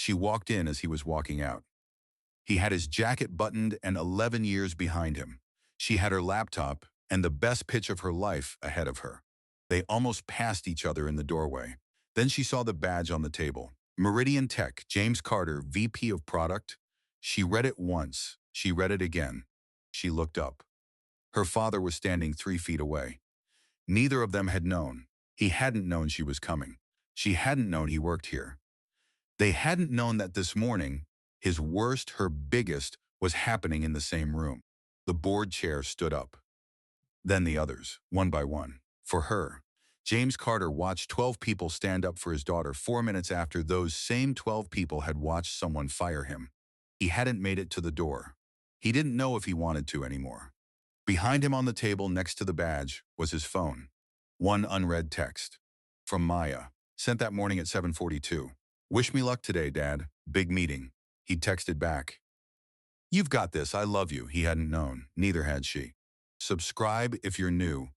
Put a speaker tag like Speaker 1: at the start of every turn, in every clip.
Speaker 1: She walked in as he was walking out. He had his jacket buttoned and 11 years behind him. She had her laptop and the best pitch of her life ahead of her. They almost passed each other in the doorway. Then she saw the badge on the table. Meridian Tech, James Carter, VP of Product. She read it once. She read it again. She looked up. Her father was standing 3 feet away. Neither of them had known. He hadn't known she was coming. She hadn't known he worked here. They hadn't known that this morning, his worst, her biggest, was happening in the same room. The board chair stood up. Then the others, one by one. For her, James Carter watched 12 people stand up for his daughter 4 minutes after those same 12 people had watched someone fire him. He hadn't made it to the door. He didn't know if he wanted to anymore. Behind him on the table next to the badge was his phone. One unread text. From Maya, sent that morning at 7:42. Wish me luck today, Dad. Big meeting. He'd texted back. You've got this, I love you. He hadn't known. Neither had she. Subscribe if you're new,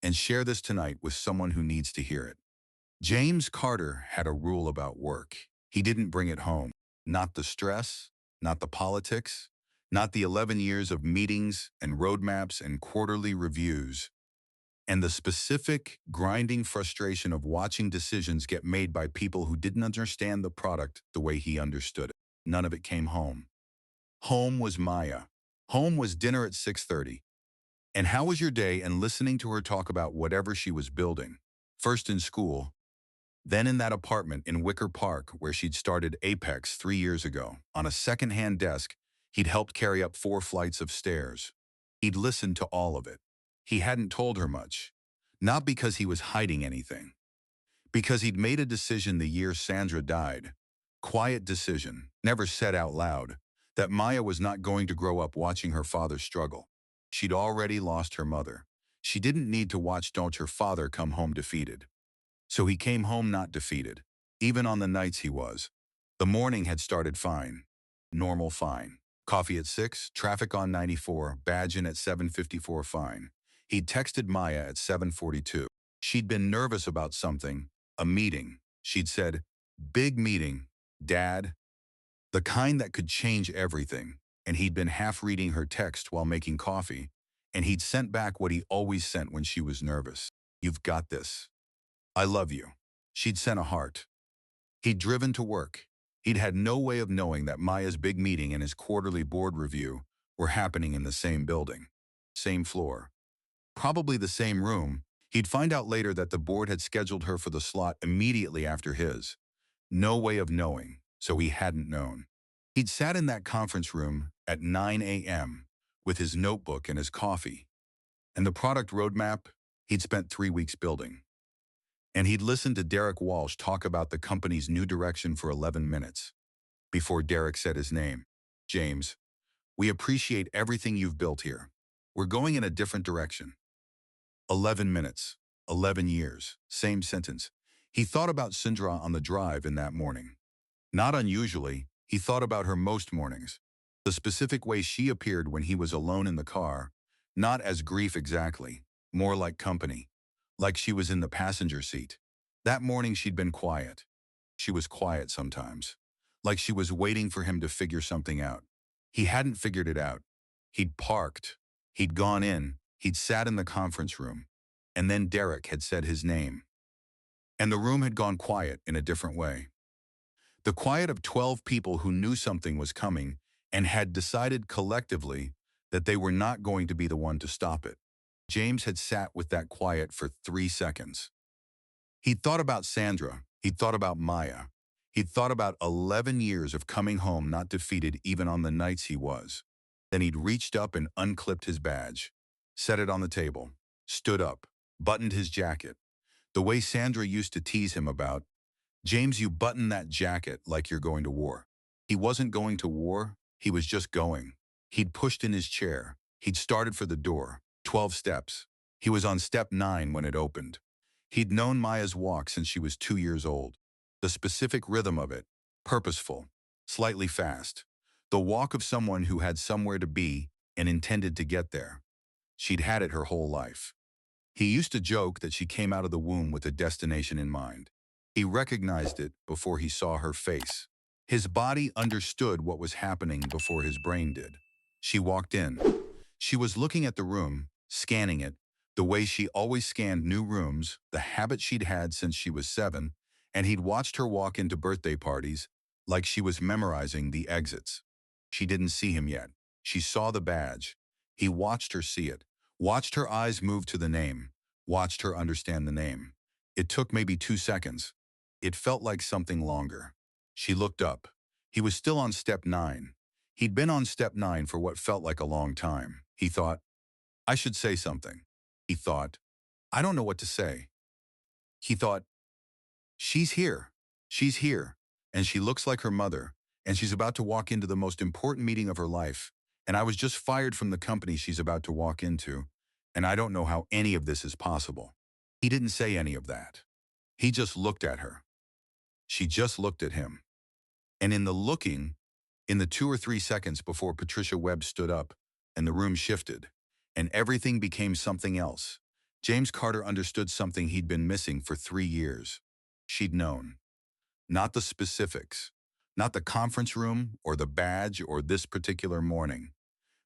Speaker 1: and share this tonight with someone who needs to hear it. James Carter had a rule about work. He didn't bring it home. Not the stress, not the politics, not the 11 years of meetings and roadmaps and quarterly reviews, and the specific, grinding frustration of watching decisions get made by people who didn't understand the product the way he understood it. None of it came home. Home was Maya. Home was dinner at 6:30. And how was your day and listening to her talk about whatever she was building. First in school, then in that apartment in Wicker Park where she'd started Apex 3 years ago. On a second-hand desk, he'd helped carry up 4 flights of stairs. He'd listened to all of it. He hadn't told her much. Not because he was hiding anything. Because he'd made a decision the year Sandra died. Quiet decision, never said out loud, that Maya was not going to grow up watching her father struggle. She'd already lost her mother. She didn't need to watch her father come home defeated. So he came home not defeated, even on the nights he was. The morning had started fine. Normal fine. Coffee at 6, traffic on 94, badge in at 7:54 fine. He'd texted Maya at 7:42. She'd been nervous about something, a meeting. She'd said, big meeting, Dad. The kind that could change everything. And he'd been half reading her text while making coffee, and he'd sent back what he always sent when she was nervous. You've got this. I love you. She'd sent a heart. He'd driven to work. He'd had no way of knowing that Maya's big meeting and his quarterly board review were happening in the same building, same floor, probably the same room. He'd find out later that the board had scheduled her for the slot immediately after his. No way of knowing, so he hadn't known. He'd sat in that conference room at 9 a.m. with his notebook and his coffee. And the product roadmap, he'd spent 3 weeks building. And he'd listened to Derek Walsh talk about the company's new direction for 11 minutes. Before Derek said his name. James, we appreciate everything you've built here. We're going in a different direction. 11 minutes, 11 years, same sentence. He thought about Sindra on the drive in that morning. Not unusually, he thought about her most mornings. The specific way she appeared when he was alone in the car, not as grief exactly, more like company. Like she was in the passenger seat. That morning she'd been quiet. She was quiet sometimes. Like she was waiting for him to figure something out. He hadn't figured it out. He'd parked. He'd gone in. He'd sat in the conference room. And then Derek had said his name. And the room had gone quiet in a different way. The quiet of 12 people who knew something was coming and had decided collectively that they were not going to be the one to stop it. James had sat with that quiet for 3 seconds. He'd thought about Sandra. He'd thought about Maya. He'd thought about 11 years of coming home not defeated even on the nights he was. Then he'd reached up and unclipped his badge, set it on the table, stood up, buttoned his jacket. The way Sandra used to tease him about, James, you button that jacket like you're going to war. He wasn't going to war, he was just going. He'd pushed in his chair. He'd started for the door, 12 steps. He was on step 9 when it opened. He'd known Maya's walk since she was 2 years old. The specific rhythm of it, purposeful, slightly fast. The walk of someone who had somewhere to be and intended to get there. She'd had it her whole life. He used to joke that she came out of the womb with a destination in mind. He recognized it before he saw her face. His body understood what was happening before his brain did. She walked in. She was looking at the room, scanning it, the way she always scanned new rooms, the habit she'd had since she was 7, and he'd watched her walk into birthday parties like she was memorizing the exits. She didn't see him yet. She saw the badge. He watched her see it, watched her eyes move to the name, watched her understand the name. It took maybe 2 seconds. It felt like something longer. She looked up. He was still on step 9. He'd been on step 9 for what felt like a long time. He thought, I should say something. He thought, I don't know what to say. He thought, she's here. She's here. And she looks like her mother. And she's about to walk into the most important meeting of her life. And I was just fired from the company she's about to walk into. And I don't know how any of this is possible. He didn't say any of that. He just looked at her. She just looked at him. And in the looking, in the 2 or 3 seconds before Patricia Webb stood up and the room shifted and everything became something else, James Carter understood something he'd been missing for 3 years. She'd known. Not the specifics, not the conference room or the badge or this particular morning,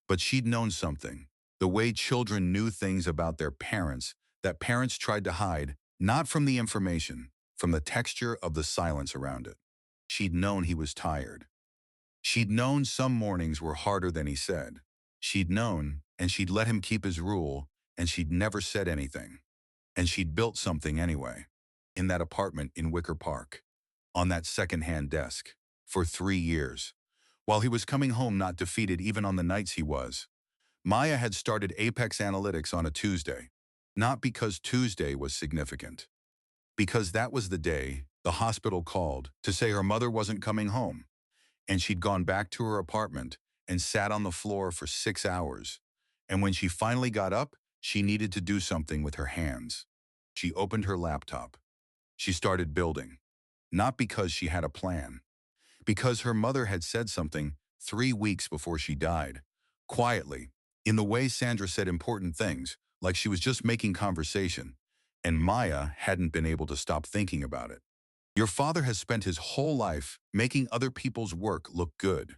Speaker 1: but she'd known something, the way children knew things about their parents that parents tried to hide, not from the information, from the texture of the silence around it. She'd known he was tired. She'd known some mornings were harder than he said. She'd known, and she'd let him keep his rule, and she'd never said anything. And she'd built something anyway, in that apartment in Wicker Park, on that second-hand desk, for 3 years. While he was coming home not defeated even on the nights he was. Maya had started Apex Analytics on a Tuesday, not because Tuesday was significant, because that was the day the hospital called to say her mother wasn't coming home, and she'd gone back to her apartment and sat on the floor for 6 hours. And when she finally got up, she needed to do something with her hands. She opened her laptop. She started building, not because she had a plan, because her mother had said something 3 weeks before she died, quietly, in the way Sandra said important things, like she was just making conversation, and Maya hadn't been able to stop thinking about it. Your father has spent his whole life making other people's work look good.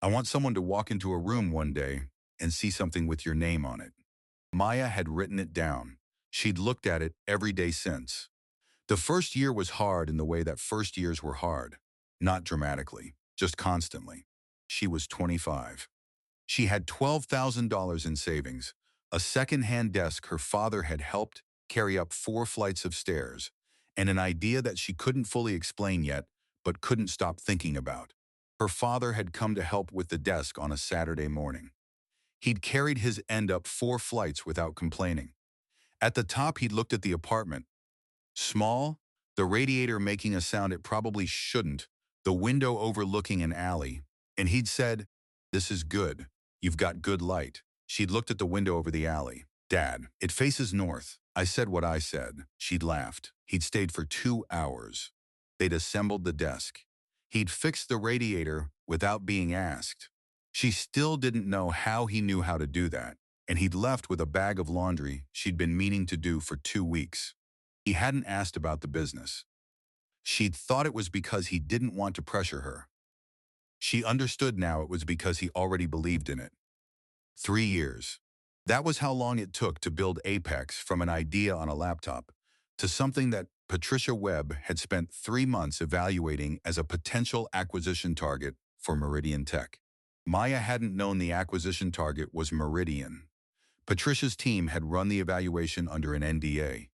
Speaker 1: I want someone to walk into a room one day and see something with your name on it. Maya had written it down. She'd looked at it every day since. The first year was hard in the way that first years were hard. Not dramatically, just constantly. She was 25. She had $12,000 in savings, a second-hand desk her father had helped carry up 4 flights of stairs, and an idea that she couldn't fully explain yet, but couldn't stop thinking about. Her father had come to help with the desk on a Saturday morning. He'd carried his end up 4 flights without complaining. At the top, he'd looked at the apartment. Small, the radiator making a sound it probably shouldn't, the window overlooking an alley, and he'd said, "This is good. You've got good light." She'd looked at the window over the alley. "Dad, it faces north." I said what I said. She'd laughed. He'd stayed for 2 hours. They'd assembled the desk. He'd fixed the radiator without being asked. She still didn't know how he knew how to do that, and he'd left with a bag of laundry she'd been meaning to do for 2 weeks. He hadn't asked about the business. She'd thought it was because he didn't want to pressure her. She understood now it was because he already believed in it. 3 years. That was how long it took to build Apex from an idea on a laptop to something that Patricia Webb had spent 3 months evaluating as a potential acquisition target for Meridian Tech. Maya hadn't known the acquisition target was Meridian. Patricia's team had run the evaluation under an NDA.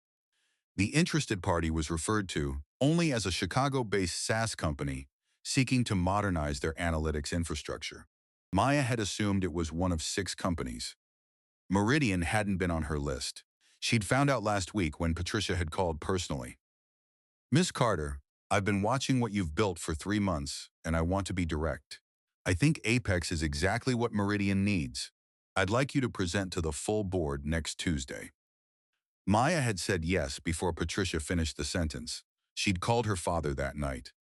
Speaker 1: The interested party was referred to only as a Chicago-based SaaS company seeking to modernize their analytics infrastructure. Maya had assumed it was one of 6 companies. Meridian hadn't been on her list. She'd found out last week when Patricia had called personally. "Miss Carter, I've been watching what you've built for 3 months, and I want to be direct. I think Apex is exactly what Meridian needs. I'd like you to present to the full board next Tuesday." Maya had said yes before Patricia finished the sentence. She'd called her father that night.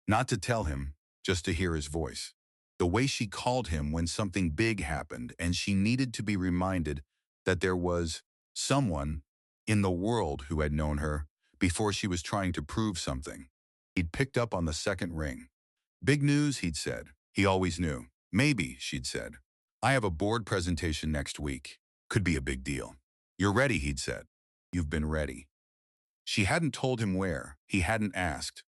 Speaker 1: Not to tell him, just to hear his voice. The way she called him when something big happened and she needed to be reminded that there was someone in the world who had known her before she was trying to prove something. He'd picked up on the second ring. Big news, he'd said. He always knew. Maybe, she'd said. I have a board presentation next week. Could be a big deal. You're ready, he'd said. You've been ready. She hadn't told him where. He hadn't asked.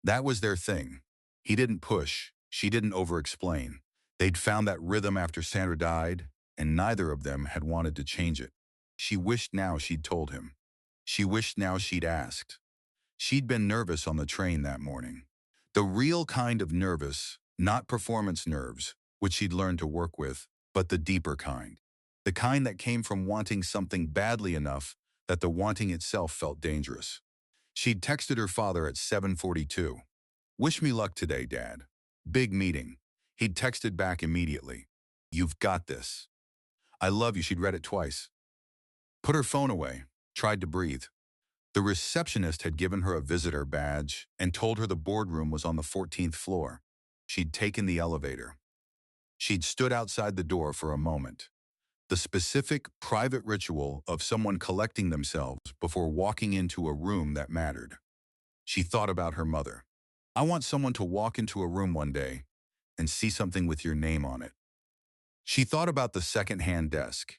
Speaker 1: That was their thing. He didn't push. She didn't over-explain. They'd found that rhythm after Sandra died, and neither of them had wanted to change it. She wished now she'd told him. She wished now she'd asked. She'd been nervous on the train that morning. The real kind of nervous, not performance nerves, which she'd learned to work with, but the deeper kind. The kind that came from wanting something badly enough that the wanting itself felt dangerous. She'd texted her father at 7:42. Wish me luck today, Dad. Big meeting. He'd texted back immediately. You've got this. I love you. She'd read it twice. Put her phone away. Tried to breathe. The receptionist had given her a visitor badge and told her the boardroom was on the 14th floor. She'd taken the elevator. She'd stood outside the door for a moment. The specific, private ritual of someone collecting themselves before walking into a room that mattered. She thought about her mother. I want someone to walk into a room one day and see something with your name on it. She thought about the second-hand desk,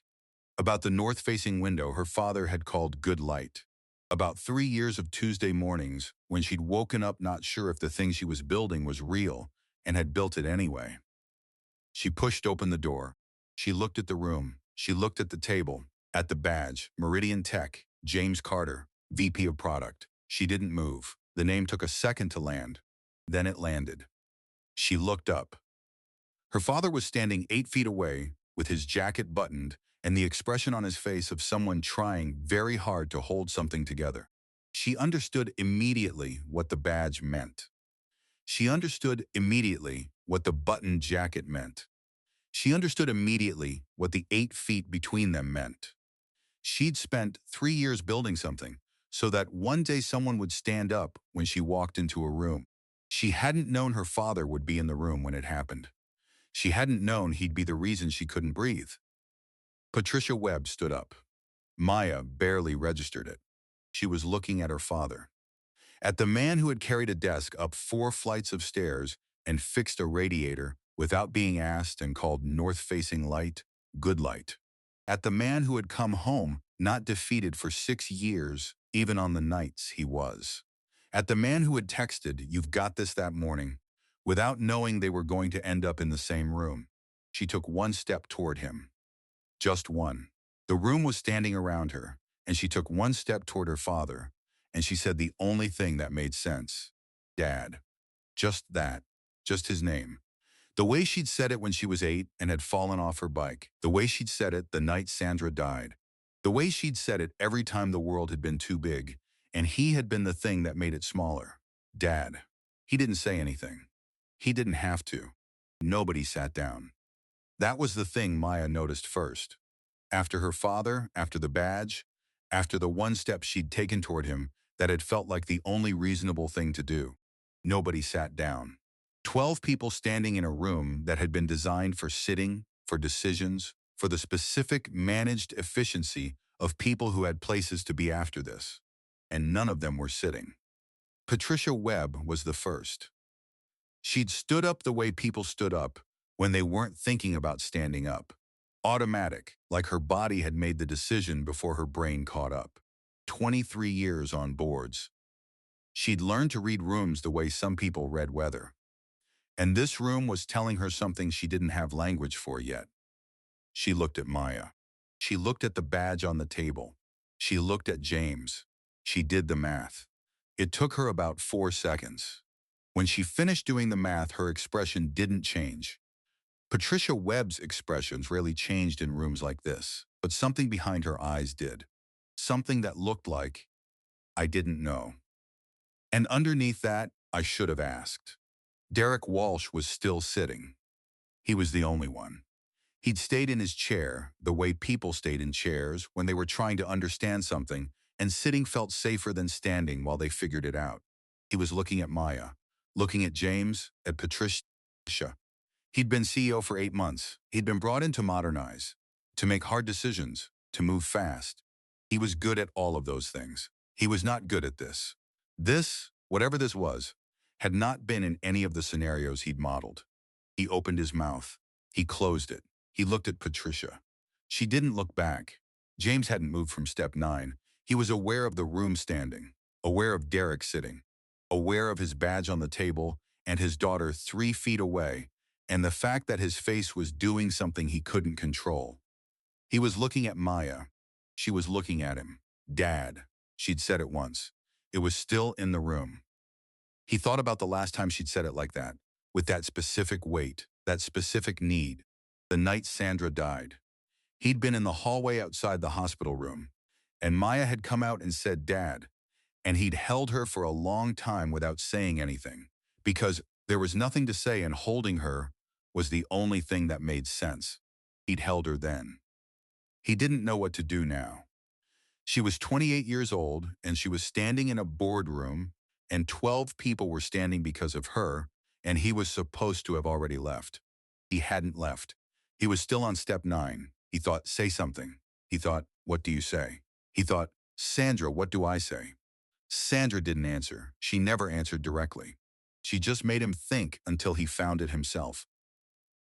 Speaker 1: about the north-facing window her father had called good light, about 3 years of Tuesday mornings when she'd woken up not sure if the thing she was building was real and had built it anyway. She pushed open the door. She looked at the room. She looked at the table, at the badge, Meridian Tech, James Carter, VP of Product. She didn't move. The name took a second to land. Then it landed. She looked up. Her father was standing 8 feet away, with his jacket buttoned and the expression on his face of someone trying very hard to hold something together. She understood immediately what the badge meant. She understood immediately what the buttoned jacket meant. She understood immediately what the 8 feet between them meant. She'd spent 3 years building something so that one day someone would stand up when she walked into a room. She hadn't known her father would be in the room when it happened. She hadn't known he'd be the reason she couldn't breathe. Patricia Webb stood up. Maya barely registered it. She was looking at her father. At the man who had carried a desk up 4 flights of stairs and fixed a radiator without being asked and called north-facing light, good light. At the man who had come home not defeated for 6 years, even on the nights he was. At the man who had texted, "You've got this," that morning, without knowing they were going to end up in the same room. She took one step toward him. Just one. The room was standing around her, and she took one step toward her father, and she said the only thing that made sense. Dad. Just that. Just his name. The way she'd said it when she was 8 and had fallen off her bike. The way she'd said it the night Sandra died. The way she'd said it every time the world had been too big, and he had been the thing that made it smaller. Dad. He didn't say anything. He didn't have to. Nobody sat down. That was the thing Maya noticed first. After her father, after the badge, after the one step she'd taken toward him that had felt like the only reasonable thing to do. Nobody sat down. 12 people standing in a room that had been designed for sitting, for decisions, for the specific managed efficiency of people who had places to be after this. And none of them were sitting. Patricia Webb was the first. She'd stood up the way people stood up when they weren't thinking about standing up. Automatic, like her body had made the decision before her brain caught up. 23 years on boards. She'd learned to read rooms the way some people read weather. And this room was telling her something she didn't have language for yet. She looked at Maya. She looked at the badge on the table. She looked at James. She did the math. It took her about 4 seconds. When she finished doing the math, her expression didn't change. Patricia Webb's expressions rarely changed in rooms like this, but something behind her eyes did. Something that looked like, I didn't know. And underneath that, I should have asked. Derek Walsh was still sitting. He was the only one. He'd stayed in his chair, the way people stayed in chairs when they were trying to understand something, and sitting felt safer than standing while they figured it out. He was looking at Maya, looking at James, at Patricia. He'd been CEO for 8 months. He'd been brought in to modernize, to make hard decisions, to move fast. He was good at all of those things. He was not good at this. This, whatever this was, had not been in any of the scenarios he'd modeled. He opened his mouth. He closed it. He looked at Patricia. She didn't look back. James hadn't moved from step 9. He was aware of the room standing, aware of Derek sitting, aware of his badge on the table and his daughter 3 feet away, and the fact that his face was doing something he couldn't control. He was looking at Maya. She was looking at him. Dad. She'd said it once. It was still in the room. He thought about the last time she'd said it like that, with that specific weight, that specific need, the night Sandra died. He'd been in the hallway outside the hospital room, and Maya had come out and said, Dad, and he'd held her for a long time without saying anything, because there was nothing to say and holding her was the only thing that made sense. He'd held her then. He didn't know what to do now. She was 28 years old, and she was standing in a boardroom, and 12 people were standing because of her, and he was supposed to have already left. He hadn't left. He was still on step 9. He thought, say something. He thought, what do you say? He thought, Sandra, what do I say? Sandra didn't answer. She never answered directly. She just made him think until he found it himself.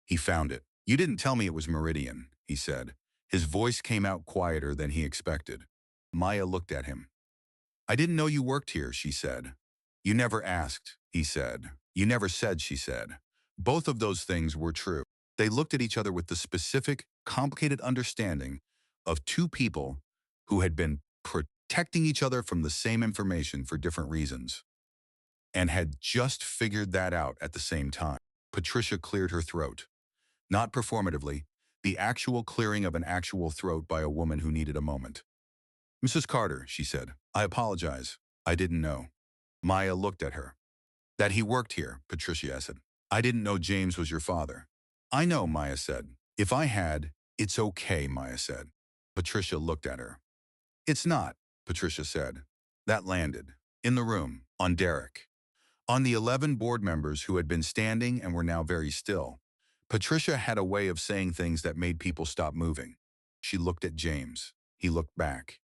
Speaker 1: He found it. You didn't tell me it was Meridian, he said. His voice came out quieter than he expected. Maya looked at him. I didn't know you worked here, she said. You never asked, he said. You never said, she said. Both of those things were true. They looked at each other with the specific, complicated understanding of two people who had been protecting each other from the same information for different reasons, and had just figured that out at the same time. Patricia cleared her throat. Not performatively, the actual clearing of an actual throat by a woman who needed a moment. Mrs. Carter, she said, I apologize. I didn't know. Maya looked at her. That he worked here, Patricia said. I didn't know James was your father. I know, Maya said. If I had, it's okay, Maya said. Patricia looked at her. It's not, Patricia said. That landed. In the room, on Derek. On the 11 board members who had been standing and were now very still. Patricia had a way of saying things that made people stop moving. She looked at James. He looked back.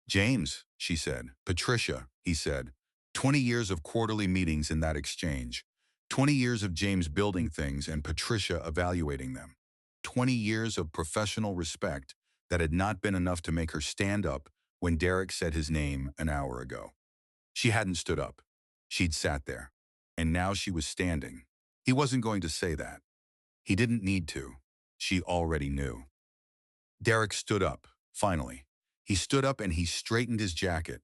Speaker 1: James, she said. Patricia, he said. 20 years of quarterly meetings in that exchange. 20 years of James building things and Patricia evaluating them. 20 years of professional respect that had not been enough to make her stand up when Derek said his name an hour ago. She hadn't stood up. She'd sat there. And now she was standing. He wasn't going to say that. He didn't need to. She already knew. Derek stood up, finally. He stood up and he straightened his jacket.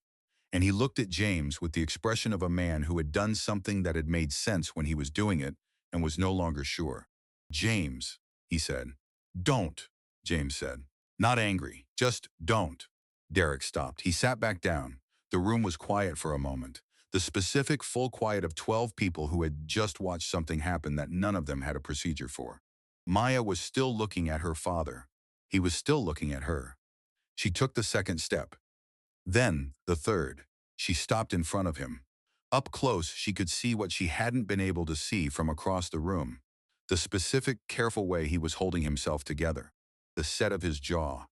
Speaker 1: And he looked at James with the expression of a man who had done something that had made sense when he was doing it and was no longer sure. James, he said. Don't, James said. Not angry, just don't. Derek stopped. He sat back down. The room was quiet for a moment. The specific full quiet of 12 people who had just watched something happen that none of them had a procedure for. Maya was still looking at her father. He was still looking at her. She took the second step. Then, the third. She stopped in front of him. Up close, she could see what she hadn't been able to see from across the room. The specific, careful way he was holding himself together. The set of his jaw.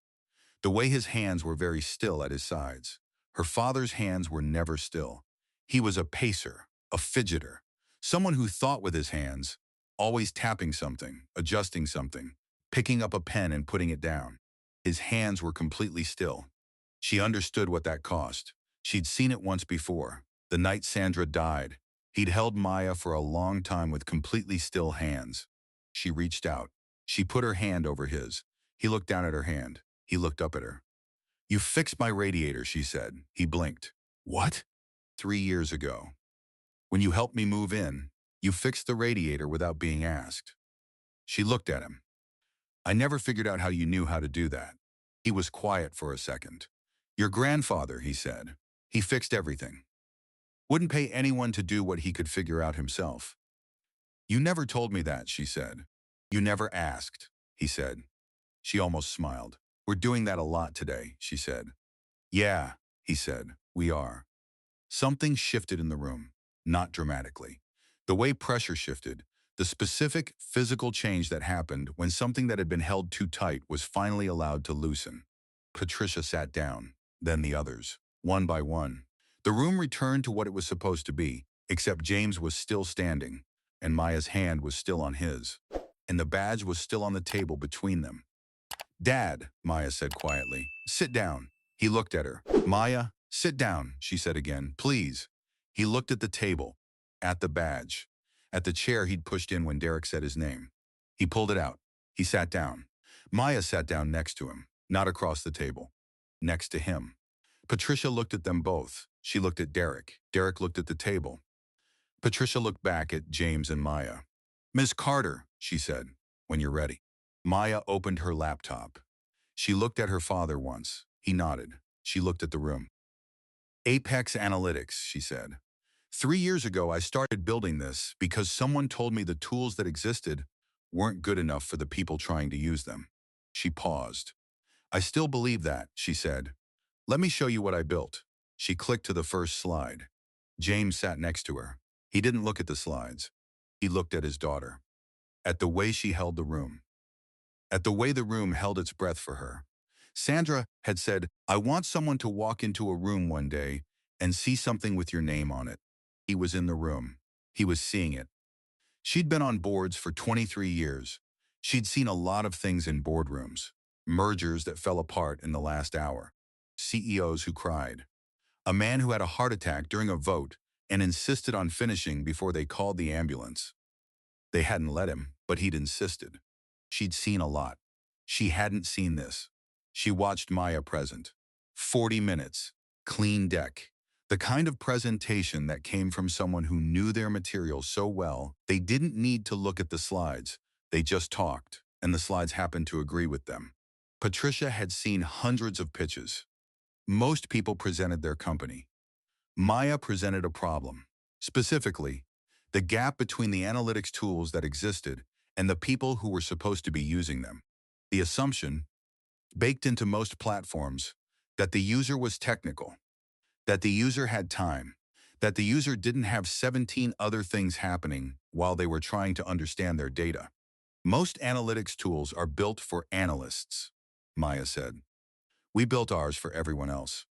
Speaker 1: The way his hands were very still at his sides. Her father's hands were never still. He was a pacer, a fidgeter, someone who thought with his hands, always tapping something, adjusting something, picking up a pen and putting it down. His hands were completely still. She understood what that cost. She'd seen it once before, the night Sandra died. He'd held Maya for a long time with completely still hands. She reached out. She put her hand over his. He looked down at her hand. He looked up at her. You fixed my radiator, she said. He blinked. What? 3 years ago. When you helped me move in, you fixed the radiator without being asked. She looked at him. I never figured out how you knew how to do that. He was quiet for a second. Your grandfather, he said. He fixed everything. Wouldn't pay anyone to do what he could figure out himself. You never told me that, she said. You never asked, he said. She almost smiled. We're doing that a lot today, she said. Yeah, he said, we are. Something shifted in the room, not dramatically. The way pressure shifted, the specific physical change that happened when something that had been held too tight was finally allowed to loosen. Patricia sat down, then the others, one by one. The room returned to what it was supposed to be, except James was still standing, and Maya's hand was still on his, and the badge was still on the table between them. "Dad," Maya said quietly, "sit down." He looked at her. "Maya, sit down," she said again, "please." He looked at the table, at the badge, at the chair he'd pushed in when Derek said his name. He pulled it out. He sat down. Maya sat down next to him, not across the table, next to him. Patricia looked at them both. She looked at Derek. Derek looked at the table. Patricia looked back at James and Maya. "Miss Carter," she said, "when you're ready." Maya opened her laptop. She looked at her father once. He nodded. She looked at the room. "Apex Analytics," she said. "3 years ago, I started building this because someone told me the tools that existed weren't good enough for the people trying to use them." She paused. "I still believe that," she said. "Let me show you what I built." She clicked to the first slide. James sat next to her. He didn't look at the slides. He looked at his daughter, at the way she held the room, at the way the room held its breath for her. Sandra had said, "I want someone to walk into a room one day and see something with your name on it." He was in the room. He was seeing it. She'd been on boards for 23 years. She'd seen a lot of things in boardrooms. Mergers that fell apart in the last hour. CEOs who cried. A man who had a heart attack during a vote and insisted on finishing before they called the ambulance. They hadn't let him, but he'd insisted. She'd seen a lot. She hadn't seen this. She watched Maya present. 40 minutes. Clean deck. The kind of presentation that came from someone who knew their material so well, they didn't need to look at the slides. They just talked, and the slides happened to agree with them. Patricia had seen hundreds of pitches. Most people presented their company. Maya presented a problem. Specifically, the gap between the analytics tools that existed and the people who were supposed to be using them. The assumption, baked into most platforms, that the user was technical, that the user had time, that the user didn't have 17 other things happening while they were trying to understand their data. "Most analytics tools are built for analysts," Maya said. "We built ours for everyone else."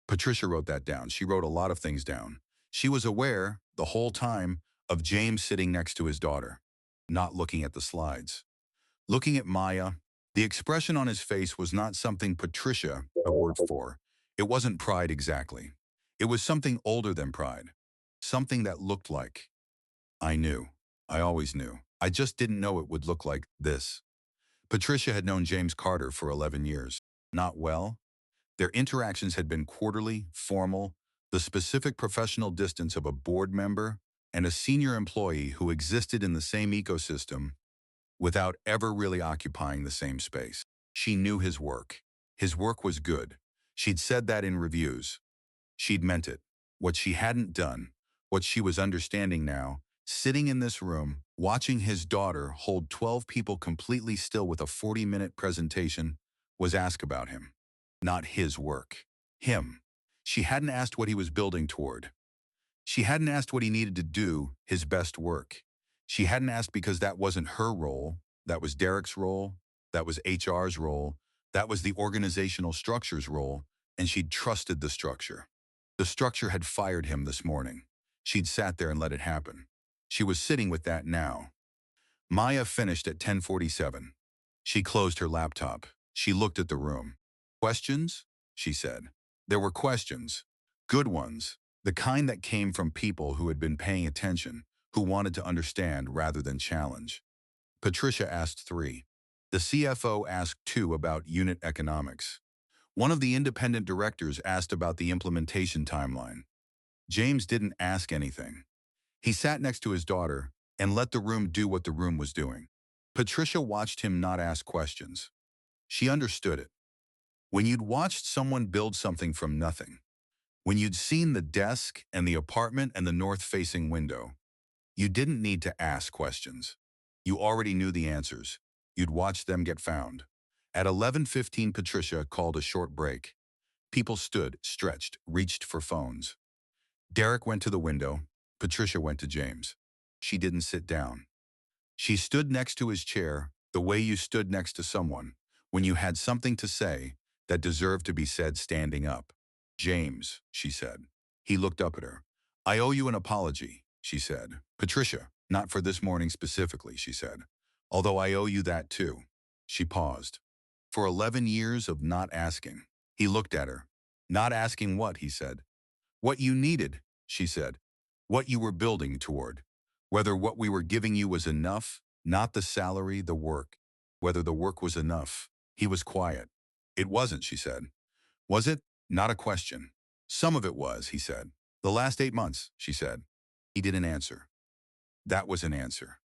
Speaker 1: Patricia wrote that down. She wrote a lot of things down. She was aware, the whole time, of James sitting next to his daughter, not looking at the slides. Looking at Maya, the expression on his face was not something Patricia had worked for. It wasn't pride exactly. It was something older than pride. Something that looked like, "I knew. I always knew. I just didn't know it would look like this." Patricia had known James Carter for 11 years. Not well. Their interactions had been quarterly, formal, the specific professional distance of a board member and a senior employee who existed in the same ecosystem without ever really occupying the same space. She knew his work. His work was good. She'd said that in reviews. She'd meant it. What she hadn't done, what she was understanding now, sitting in this room, watching his daughter hold 12 people completely still with a 40-minute presentation, was ask about him. Not his work. Him. She hadn't asked what he was building toward. She hadn't asked what he needed to do, his best work. She hadn't asked because that wasn't her role, that was Derek's role, that was HR's role, that was the organizational structure's role, and she'd trusted the structure. The structure had fired him this morning. She'd sat there and let it happen. She was sitting with that now. Maya finished at 10:47. She closed her laptop. She looked at the room. "Questions?" she said. There were questions. Good ones. The kind that came from people who had been paying attention, who wanted to understand rather than challenge. Patricia asked 3. The CFO asked 2 about unit economics. One of the independent directors asked about the implementation timeline. James didn't ask anything. He sat next to his daughter and let the room do what the room was doing. Patricia watched him not ask questions. She understood it. When you'd watched someone build something from nothing, when you'd seen the desk and the apartment and the north-facing window, you didn't need to ask questions. You already knew the answers. You'd watched them get found. At 11:15, Patricia called a short break. People stood, stretched, reached for phones. Derek went to the window. Patricia went to James. She didn't sit down. She stood next to his chair, the way you stood next to someone when you had something to say that deserved to be said standing up. "James," she said. He looked up at her. I owe you an apology, she said. Patricia, not for this morning specifically, she said. Although I owe you that too. She paused. For 11 years of not asking. He looked at her. Not asking what, he said. What you needed, she said. What you were building toward. Whether what we were giving you was enough, not the salary, the work. Whether the work was enough. He was quiet. It wasn't, she said. Was it? Not a question. Some of it was, he said. The last 8 months, she said. He didn't answer. That was an answer.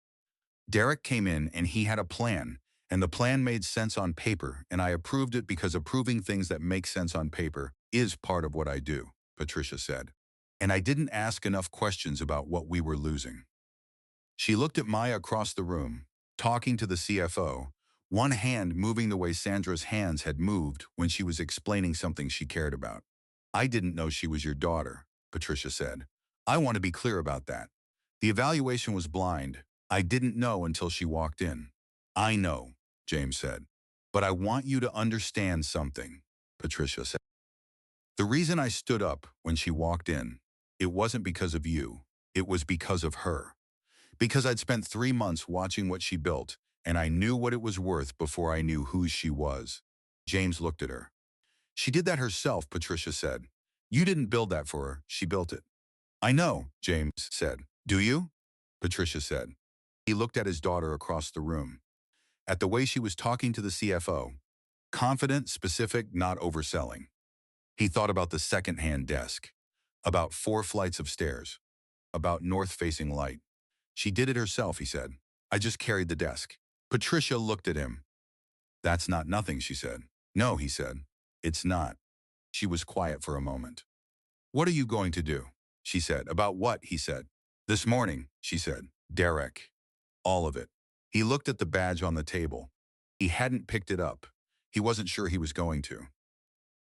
Speaker 1: Derek came in and he had a plan, and the plan made sense on paper, and I approved it because approving things that make sense on paper is part of what I do, Patricia said. And I didn't ask enough questions about what we were losing. She looked at Maya across the room, talking to the CFO, one hand moving the way Sandra's hands had moved when she was explaining something she cared about. I didn't know she was your daughter, Patricia said. I want to be clear about that. The evaluation was blind. I didn't know until she walked in. I know, James said. But I want you to understand something, Patricia said. The reason I stood up when she walked in, it wasn't because of you. It was because of her. Because I'd spent 3 months watching what she built, and I knew what it was worth before I knew who she was. James looked at her. She did that herself, Patricia said. You didn't build that for her, she built it. I know, James said. Do you? Patricia said. He looked at his daughter across the room, at the way she was talking to the CFO. Confident, specific, not overselling. He thought about the second-hand desk, about 4 flights of stairs, about north-facing light. She did it herself, he said. I just carried the desk. Patricia looked at him. That's not nothing, she said. No, he said. It's not. She was quiet for a moment. What are you going to do? She said. About what? He said. This morning, she said. Derek. All of it. He looked at the badge on the table. He hadn't picked it up. He wasn't sure he was going to.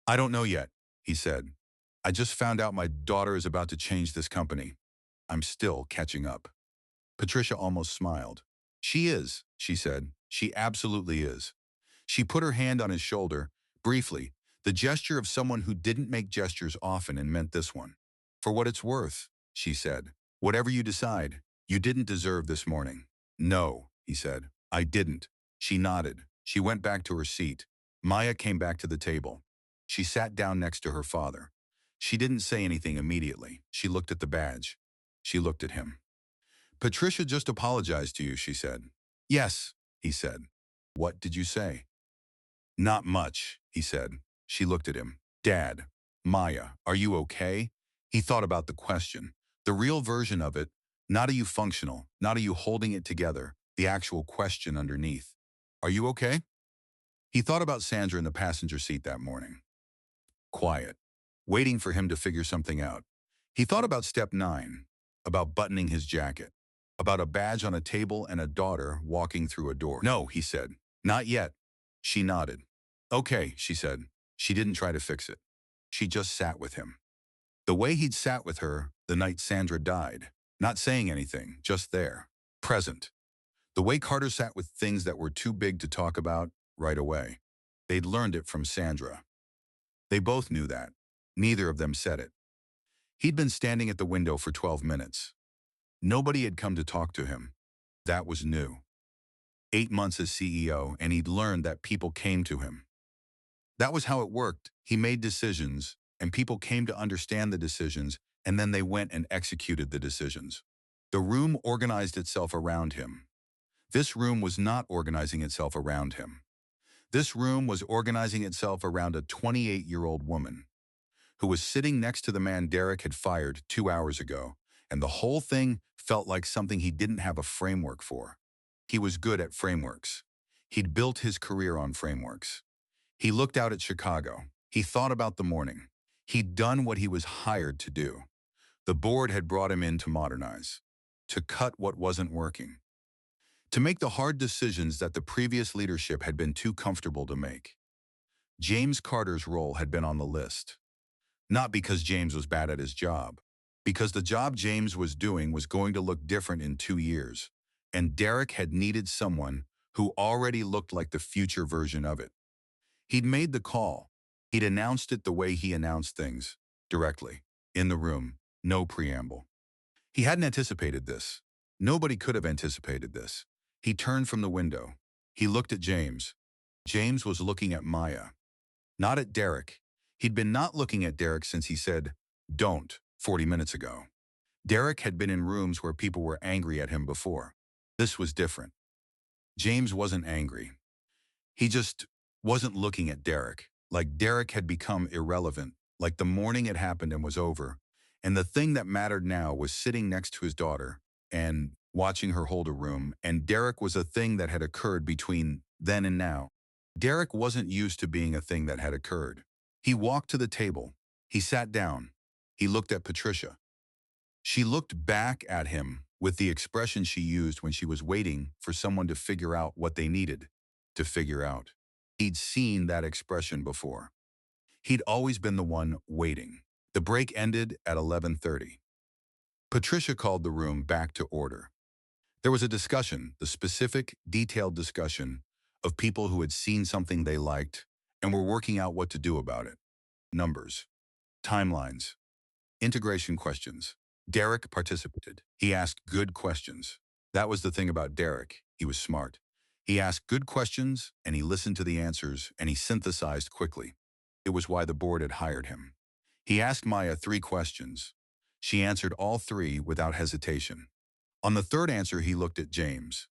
Speaker 1: I don't know yet, he said. I just found out my daughter is about to change this company. I'm still catching up. Patricia almost smiled. She is, she said. She absolutely is. She put her hand on his shoulder, briefly, the gesture of someone who didn't make gestures often and meant this one. For what it's worth, she said. Whatever you decide, you didn't deserve this morning. No, he said. I didn't. She nodded. She went back to her seat. Maya came back to the table. She sat down next to her father. She didn't say anything immediately. She looked at the badge. She looked at him. Patricia just apologized to you, she said. Yes, he said. What did you say? Not much, he said. She looked at him. Dad, Maya, are you okay? He thought about the question. The real version of it, not are you functional, not are you holding it together, the actual question underneath. Are you okay? He thought about Sandra in the passenger seat that morning. Quiet, waiting for him to figure something out. He thought about step 9, about buttoning his jacket, about a badge on a table and a daughter walking through a door. No, he said. Not yet. She nodded. Okay, she said. She didn't try to fix it. She just sat with him. The way he'd sat with her the night Sandra died, not saying anything, just there, present. The way Carter sat with things that were too big to talk about right away. They'd learned it from Sandra. They both knew that. Neither of them said it. He'd been standing at the window for 12 minutes. Nobody had come to talk to him. That was new. 8 months as CEO, and he'd learned that people came to him. That was how it worked. He made decisions, and people came to understand the decisions, and then they went and executed the decisions. The room organized itself around him. This room was not organizing itself around him. This room was organizing itself around a 28-year-old woman who was sitting next to the man Derek had fired 2 hours ago, and the whole thing felt like something he didn't have a framework for. He was good at frameworks. He'd built his career on frameworks. He looked out at Chicago. He thought about the morning. He'd done what he was hired to do. The board had brought him in to modernize, to cut what wasn't working, to make the hard decisions that the previous leadership had been too comfortable to make. James Carter's role had been on the list. Not because James was bad at his job, because the job James was doing was going to look different in 2 years, and Derek had needed someone who already looked like the future version of it. He'd made the call. He'd announced it the way he announced things, directly, in the room, No preamble. He hadn't anticipated this. Nobody could have anticipated this. He turned from the window. He looked at James. James was looking at Maya, not at Derek. He'd been not looking at Derek since he said, "Don't," 40 minutes ago. Derek had been in rooms where people were angry at him before. This was different. James wasn't angry. He just wasn't looking at Derek, like Derek had become irrelevant, like the morning had happened and was over, and the thing that mattered now was sitting next to his daughter and watching her hold a room, and Derek was a thing that had occurred between then and now. Derek wasn't used to being a thing that had occurred. He walked to the table. He sat down. He looked at Patricia. She looked back at him with the expression she used when she was waiting for someone to figure out what they needed to figure out. He'd seen that expression before. He'd always been the one waiting. The break ended at 11:30. Patricia called the room back to order. There was a discussion, the specific, detailed discussion of people who had seen something they liked and were working out what to do about it. Numbers, timelines, integration questions. Derek participated. He asked good questions. That was the thing about Derek. He was smart. He asked good questions, and he listened to the answers, and he synthesized quickly. It was why the board had hired him. He asked Maya 3 questions. She answered all 3 without hesitation. On the 3rd answer, he looked at James.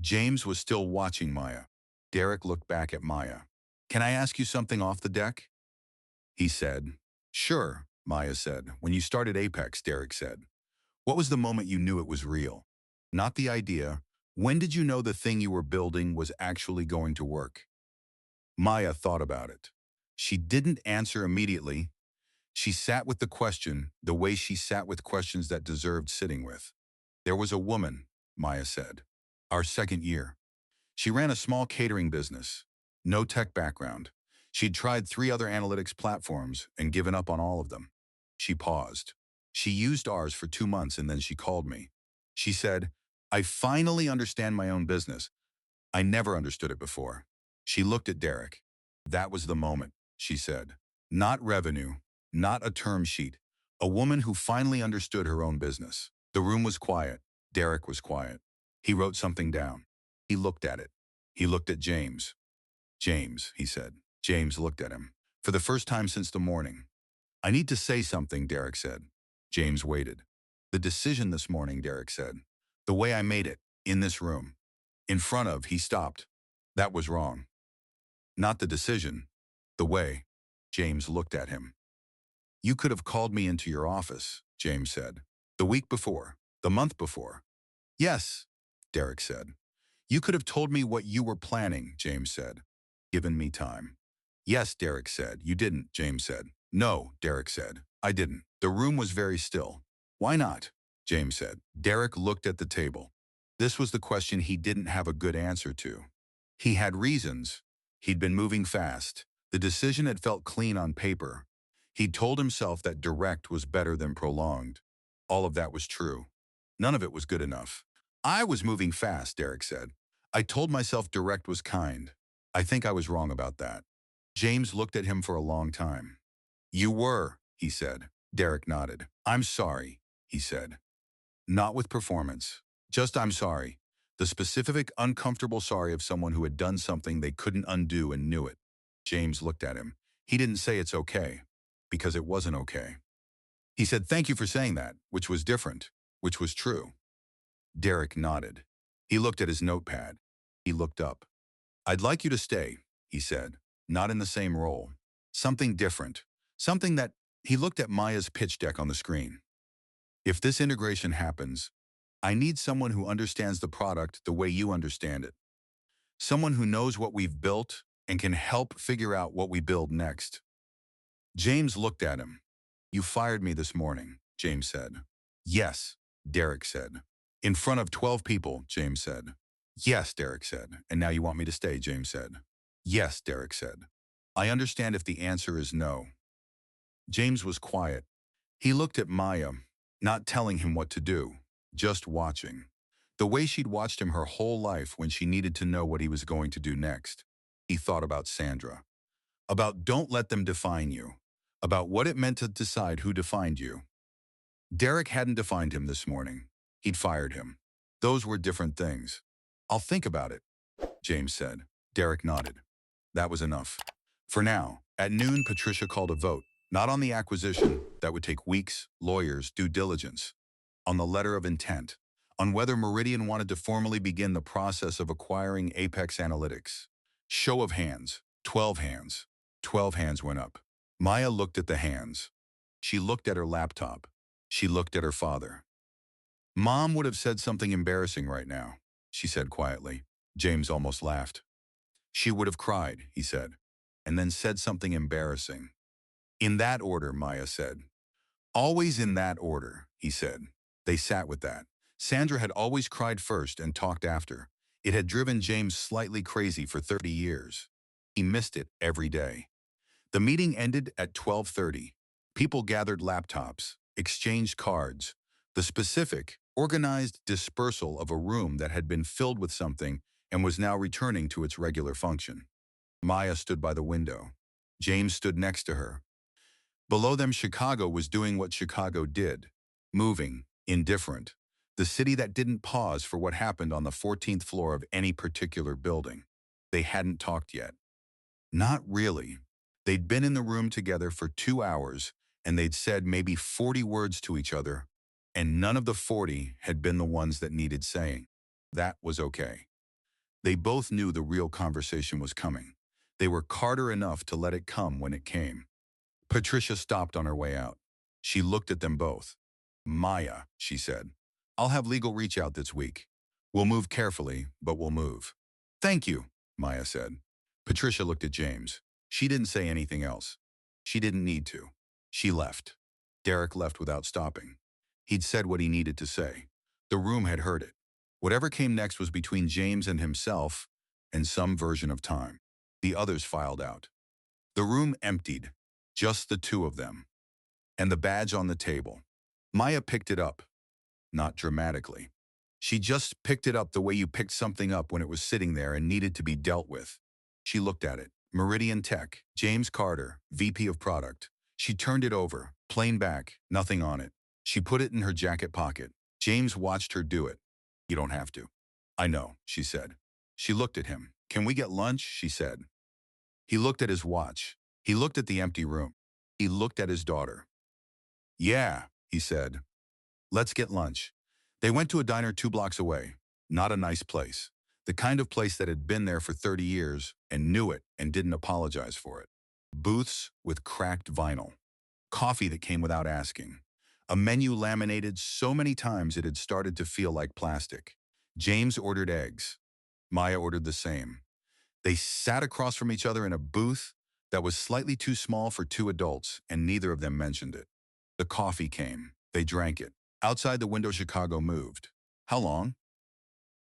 Speaker 1: James was still watching Maya. Derek looked back at Maya. "Can I ask you something off the deck?" He said. "Sure," Maya said. "When you started Apex," Derek said. "What was the moment you knew it was real? Not the idea. When did you know the thing you were building was actually going to work?" Maya thought about it. She didn't answer immediately. She sat with the question the way she sat with questions that deserved sitting with. "There was a woman," Maya said. "Our 2nd year. She ran a small catering business. No tech background. She'd tried 3 other analytics platforms and given up on all of them." She paused. "She used ours for 2 months and then she called me. She said, 'I finally understand my own business. I never understood it before.'" She looked at Derek. "That was the moment," she said. "Not revenue, not a term sheet. A woman who finally understood her own business." The room was quiet. Derek was quiet. He wrote something down. He looked at it. He looked at James. "James," he said. James looked at him. "For the first time since the morning." "I need to say something," Derek said. James waited. "The decision this morning," Derek said. "The way I made it, in this room. In front of," he stopped. "That was wrong." "Not the decision. The way." James looked at him. "You could have called me into your office," James said. "The week before. The month before." "Yes," Derek said. "You could have told me what you were planning," James said. "Given me time." "Yes," Derek said. "You didn't," James said. "No," Derek said. "I didn't." The room was very still. "Why not?" James said. Derek looked at the table. This was the question he didn't have a good answer to. He had reasons. He'd been moving fast. The decision had felt clean on paper. He'd told himself that direct was better than prolonged. All of that was true. None of it was good enough. "I was moving fast," Derek said. "I told myself direct was kind. I think I was wrong about that." James looked at him for a long time. "You were," he said. Derek nodded. "I'm sorry," he said. "Not with performance. Just I'm sorry. The specific, uncomfortable sorry of someone who had done something they couldn't undo and knew it." James looked at him. He didn't say it's okay, because it wasn't okay. He said, "Thank you for saying that," which was different, which was true. Derek nodded. He looked at his notepad. He looked up. "I'd like you to stay," he said. "Not in the same role. Something different. Something that—" He looked at Maya's pitch deck on the screen. "If this integration happens, I need someone who understands the product the way you understand it. Someone who knows what we've built and can help figure out what we build next." James looked at him. "You fired me this morning," James said. "Yes," Derek said. "In front of 12 people," James said. "Yes," Derek said. "And now you want me to stay," James said. "Yes," Derek said. "I understand if the answer is no." James was quiet. He looked at Maya, not telling him what to do, just watching. The way she'd watched him her whole life when she needed to know what he was going to do next. He thought about Sandra. About don't let them define you. About what it meant to decide who defined you. Derek hadn't defined him this morning. He'd fired him. Those were different things. I'll think about it, James said. Derek nodded. That was enough. For now, at noon, Patricia called a vote, not on the acquisition that would take weeks, lawyers, due diligence, on the letter of intent, on whether Meridian wanted to formally begin the process of acquiring Apex Analytics. Show of hands, 12 hands. 12 hands went up. Maya looked at the hands. She looked at her laptop. She looked at her father. Mom would have said something embarrassing right now, she said quietly. James almost laughed. She would have cried, he said, and then said something embarrassing. In that order, Maya said. Always in that order, he said. They sat with that. Sandra had always cried first and talked after. It had driven James slightly crazy for 30 years. He missed it every day. The meeting ended at 12:30. People gathered laptops, exchanged cards. The specific, organized dispersal of a room that had been filled with something and was now returning to its regular function. Maya stood by the window. James stood next to her. Below them, Chicago was doing what Chicago did, moving, indifferent. The city that didn't pause for what happened on the 14th floor of any particular building. They hadn't talked yet. Not really. They'd been in the room together for 2 hours, and they'd said maybe 40 words to each other, and none of the 40 had been the ones that needed saying. That was okay. They both knew the real conversation was coming. They were Carter enough to let it come when it came. Patricia stopped on her way out. She looked at them both. Maya, she said, I'll have legal reach out this week. We'll move carefully, but we'll move. Thank you, Maya said. Patricia looked at James. She didn't say anything else. She didn't need to. She left. Derek left without stopping. He'd said what he needed to say. The room had heard it. Whatever came next was between James and himself and some version of time. The others filed out. The room emptied. Just the two of them. And the badge on the table. Maya picked it up. Not dramatically. She just picked it up the way you picked something up when it was sitting there and needed to be dealt with. She looked at it. Meridian Tech, James Carter, VP of Product. She turned it over, plain back, nothing on it. She put it in her jacket pocket. James watched her do it. You don't have to. I know, she said. She looked at him. Can we get lunch? She said. He looked at his watch. He looked at the empty room. He looked at his daughter. Yeah, he said. Let's get lunch. They went to a diner 2 blocks away. Not a nice place. The kind of place that had been there for 30 years and knew it and didn't apologize for it. Booths with cracked vinyl. Coffee that came without asking. A menu laminated so many times it had started to feel like plastic. James ordered eggs. Maya ordered the same. They sat across from each other in a booth that was slightly too small for 2 adults, and neither of them mentioned it. The coffee came. They drank it. Outside the window, Chicago moved. How long?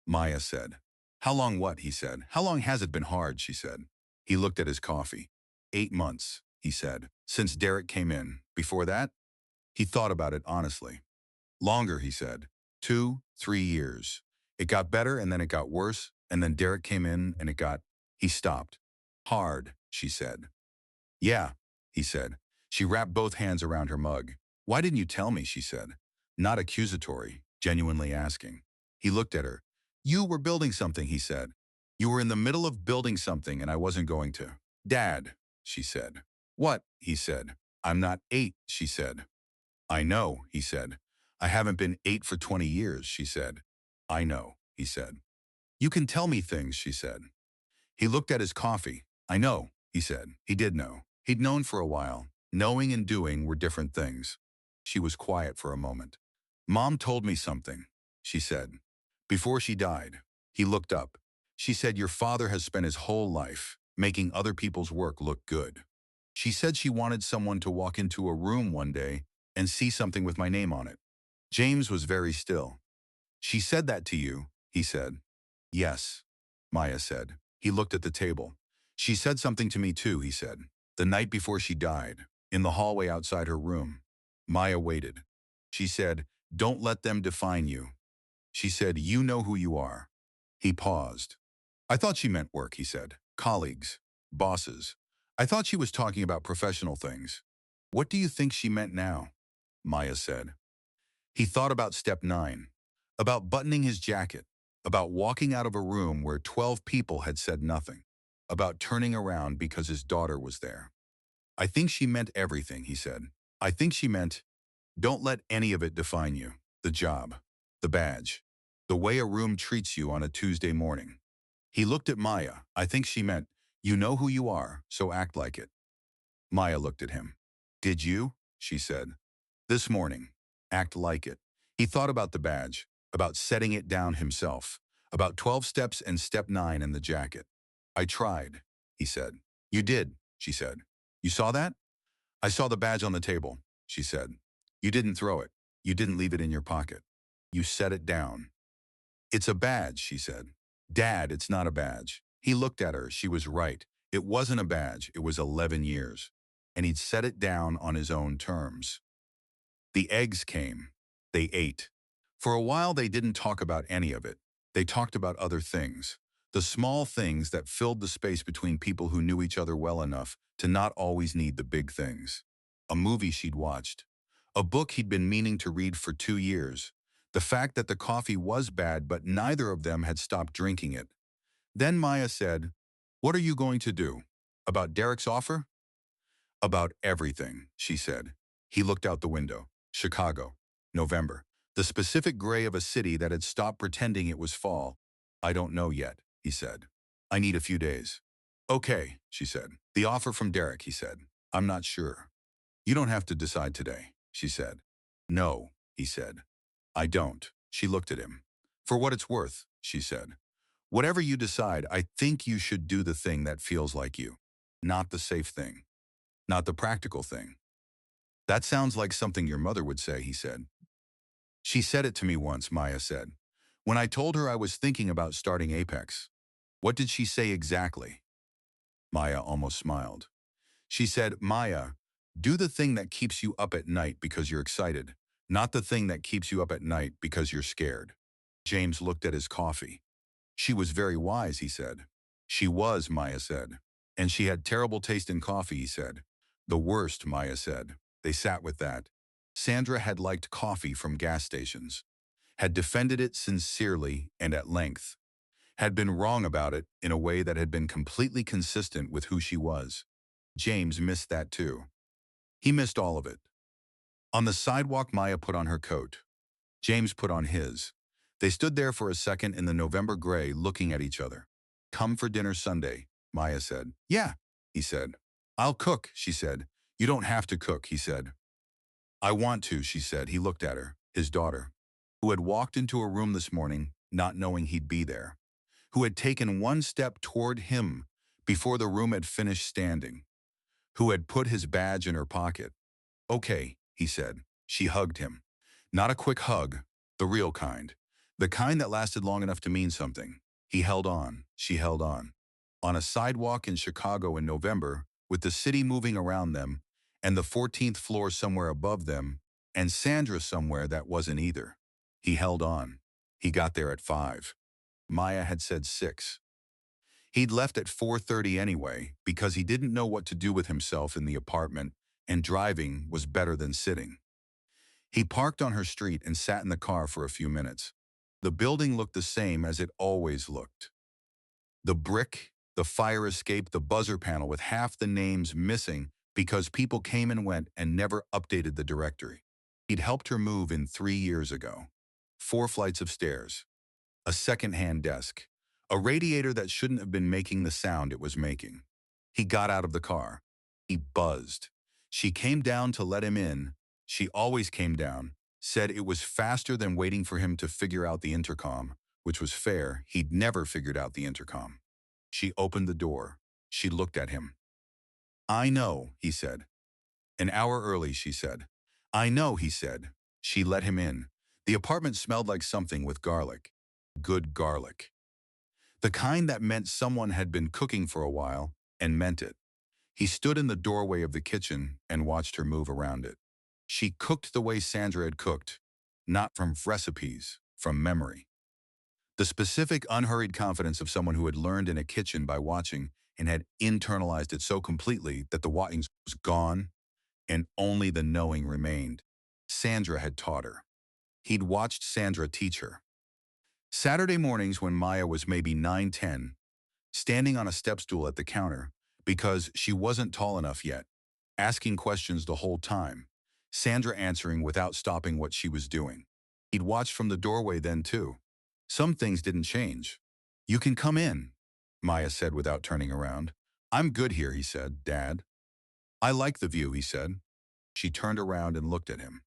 Speaker 1: Maya said. How long what? He said. How long has it been hard? She said. He looked at his coffee. 8 months, he said, since Derek came in. Before that? He thought about it honestly. Longer, he said. 2, 3 years. It got better and then it got worse, and then Derek came in and it got... He stopped. Hard, she said. Yeah, he said. She wrapped both hands around her mug. Why didn't you tell me, she said. Not accusatory, genuinely asking. He looked at her. You were building something, he said. You were in the middle of building something and I wasn't going to. Dad, she said. What? He said. I'm not 8, she said. I know, he said. I haven't been 8 for 20 years, she said. I know, he said. You can tell me things, she said. He looked at his coffee. I know, he said. He did know. He'd known for a while. Knowing and doing were different things. She was quiet for a moment. Mom told me something, she said. Before she died, he looked up. She said, your father has spent his whole life making other people's work look good. She said she wanted someone to walk into a room one day and see something with my name on it. James was very still. She said that to you, he said. Yes, Maya said. He looked at the table. She said something to me too, he said. The night before she died, in the hallway outside her room. Maya waited. She said, don't let them define you. She said, you know who you are. He paused. I thought she meant work, he said. Colleagues, bosses. I thought she was talking about professional things. What do you think she meant now? Maya said. He thought about step 9, about buttoning his jacket, about walking out of a room where 12 people had said nothing, about turning around because his daughter was there. I think she meant everything, he said. I think she meant, don't let any of it define you. The job, the badge, the way a room treats you on a Tuesday morning. He looked at Maya. I think she meant, you know who you are, so act like it. Maya looked at him. Did you? She said. This morning. Act like it. He thought about the badge, about setting it down himself, about 12 steps and step 9 in the jacket. I tried, he said. You did, she said. You saw that? I saw the badge on the table, she said. You didn't throw it. You didn't leave it in your pocket. You set it down. It's a badge, she said. Dad, it's not a badge. He looked at her. She was right. It wasn't a badge. It was 11 years. And he'd set it down on his own terms. The eggs came. They ate. For a while, they didn't talk about any of it. They talked about other things. The small things that filled the space between people who knew each other well enough to not always need the big things. A movie she'd watched. A book he'd been meaning to read for 2 years. The fact that the coffee was bad, but neither of them had stopped drinking it. Then Maya said, "What are you going to do? About Derek's offer?" "About everything," she said. He looked out the window. Chicago. November. The specific gray of a city that had stopped pretending it was fall. "I don't know yet," he said. "I need a few days." "Okay," she said. "The offer from Derek," he said. "I'm not sure." "You don't have to decide today," she said. "No," he said. "I don't." She looked at him. "For what it's worth," she said. "Whatever you decide, I think you should do the thing that feels like you. Not the safe thing. Not the practical thing." "That sounds like something your mother would say," he said. "She said it to me once," Maya said. "When I told her I was thinking about starting Apex." "What did she say exactly?" Maya almost smiled. She said, "Maya, do the thing that keeps you up at night because you're excited, not the thing that keeps you up at night because you're scared." James looked at his coffee. "She was very wise," he said. "She was," Maya said. "And she had terrible taste in coffee," he said. "The worst," Maya said. They sat with that. Sandra had liked coffee from gas stations, had defended it sincerely and at length, had been wrong about it in a way that had been completely consistent with who she was. James missed that too. He missed all of it. On the sidewalk, Maya put on her coat. James put on his. They stood there for a second in the November gray, looking at each other. "Come for dinner Sunday," Maya said. "Yeah," he said. "I'll cook," she said. "You don't have to cook," he said. "I want to," she said. He looked at her, his daughter, who had walked into a room this morning not knowing he'd be there, who had taken one step toward him before the room had finished standing, who had put his badge in her pocket. "Okay," he said. She hugged him. Not a quick hug, the real kind. The kind that lasted long enough to mean something. He held on. She held on. On a sidewalk in Chicago in November, with the city moving around them, and the 14th floor somewhere above them, and Sandra somewhere that wasn't either. He held on. He got there at 5. Maya had said 6. He'd left at 4:30 anyway, because he didn't know what to do with himself in the apartment, and driving was better than sitting. He parked on her street and sat in the car for a few minutes. The building looked the same as it always looked. The brick, the fire escape, the buzzer panel with half the names missing because people came and went and never updated the directory. He'd helped her move in 3 years ago. 4 flights of stairs. A second-hand desk. A radiator that shouldn't have been making the sound it was making. He got out of the car. He buzzed. She came down to let him in. She always came down, said it was faster than waiting for him to figure out the intercom, which was fair. He'd never figured out the intercom. She opened the door. She looked at him. "I know," he said. "An hour early," she said. "I know," he said. She let him in. The apartment smelled like something with garlic. Good garlic. The kind that meant someone had been cooking for a while, and meant it. He stood in the doorway of the kitchen and watched her move around it. She cooked the way Sandra had cooked, not from recipes, from memory. The specific, unhurried confidence of someone who had learned in a kitchen by watching and had internalized it so completely that the watching was gone and only the knowing remained. Sandra had taught her. He'd watched Sandra teach her. Saturday mornings when Maya was maybe 9, 10, standing on a step stool at the counter because she wasn't tall enough yet, asking questions the whole time, Sandra answering without stopping what she was doing. He'd watched from the doorway then too. Some things didn't change. "You can come in," Maya said without turning around. "I'm good here," he said, "Dad." "I like the view," he said. She turned around and looked at him.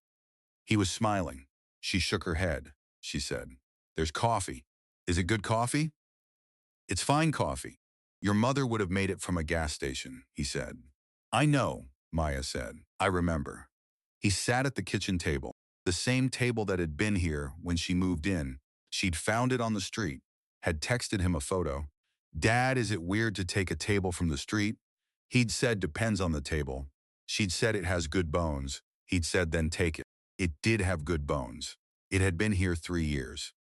Speaker 1: He was smiling. She shook her head. She said, "There's coffee." "Is it good coffee?" "It's fine coffee. Your mother would have made it from a gas station," he said. "I know," Maya said. "I remember." He sat at the kitchen table, the same table that had been here when she moved in. She'd found it on the street, had texted him a photo. "Dad, is it weird to take a table from the street?" He'd said, "Depends on the table." She'd said, "It has good bones." He'd said, "Then take it." It did have good bones. It had been here 3 years.